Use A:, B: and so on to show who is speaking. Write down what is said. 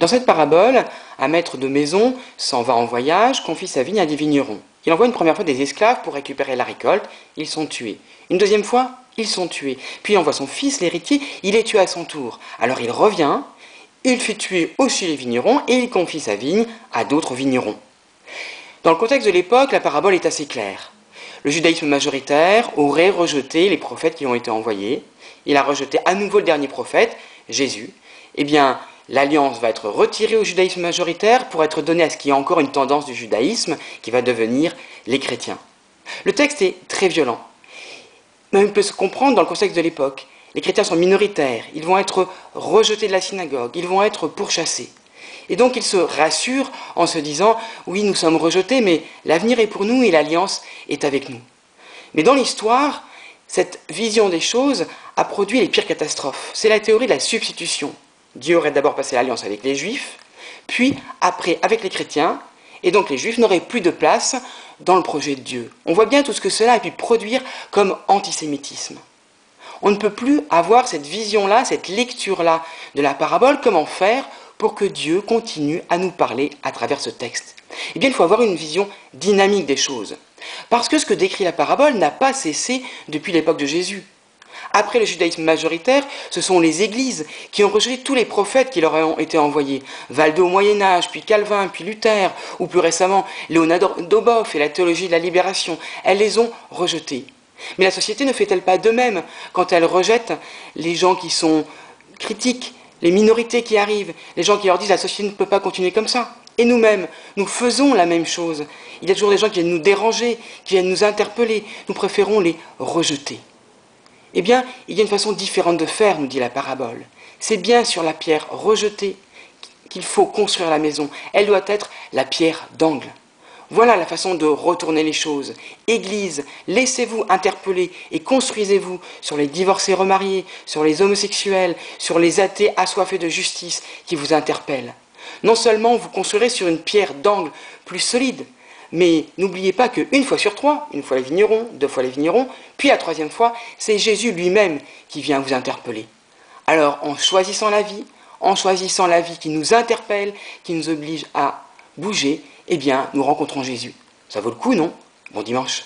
A: Dans cette parabole, un maître de maison s'en va en voyage, confie sa vigne à des vignerons. Il envoie une première fois des esclaves pour récupérer la récolte, ils sont tués. Une deuxième fois, ils sont tués. Puis il envoie son fils, l'héritier, il est tué à son tour. Alors il revient, il fait tuer aussi les vignerons et il confie sa vigne à d'autres vignerons. Dans le contexte de l'époque, la parabole est assez claire. Le judaïsme majoritaire aurait rejeté les prophètes qui ont été envoyés. Il a rejeté à nouveau le dernier prophète, Jésus. Eh bien, l'alliance va être retirée au judaïsme majoritaire pour être donnée à ce qui est encore une tendance du judaïsme, qui va devenir les chrétiens. Le texte est très violent. Mais on peut se comprendre dans le contexte de l'époque. Les chrétiens sont minoritaires, ils vont être rejetés de la synagogue, ils vont être pourchassés. Et donc ils se rassurent en se disant « Oui, nous sommes rejetés, mais l'avenir est pour nous et l'alliance est avec nous. » Mais dans l'histoire, cette vision des choses a produit les pires catastrophes. C'est la théorie de la substitution. Dieu aurait d'abord passé l'alliance avec les Juifs, puis après avec les chrétiens, et donc les Juifs n'auraient plus de place dans le projet de Dieu. On voit bien tout ce que cela a pu produire comme antisémitisme. On ne peut plus avoir cette vision-là, cette lecture-là de la parabole. Comment faire pour que Dieu continue à nous parler à travers ce texte? Eh bien, il faut avoir une vision dynamique des choses. Parce que ce que décrit la parabole n'a pas cessé depuis l'époque de Jésus. Après le judaïsme majoritaire, ce sont les églises qui ont rejeté tous les prophètes qui leur ont été envoyés. Valdo au Moyen-Âge, puis Calvin, puis Luther, ou plus récemment Léonard Doboff et la théologie de la libération. Elles les ont rejetés. Mais la société ne fait-elle pas de même quand elle rejette les gens qui sont critiques, les minorités qui arrivent, les gens qui leur disent la société ne peut pas continuer comme ça? Et nous-mêmes, nous faisons la même chose. Il y a toujours des gens qui viennent nous déranger, qui viennent nous interpeller. Nous préférons les rejeter. Eh bien, il y a une façon différente de faire, nous dit la parabole. C'est bien sur la pierre rejetée qu'il faut construire la maison. Elle doit être la pierre d'angle. Voilà la façon de retourner les choses. Église, laissez-vous interpeller et construisez-vous sur les divorcés remariés, sur les homosexuels, sur les athées assoiffés de justice qui vous interpellent. Non seulement vous construirez sur une pierre d'angle plus solide, mais n'oubliez pas qu'une fois sur trois, une fois les vignerons, deux fois les vignerons, puis la troisième fois, c'est Jésus lui-même qui vient vous interpeller. Alors, en choisissant la vie qui nous interpelle, qui nous oblige à bouger, eh bien, nous rencontrons Jésus. Ça vaut le coup, non? Bon dimanche.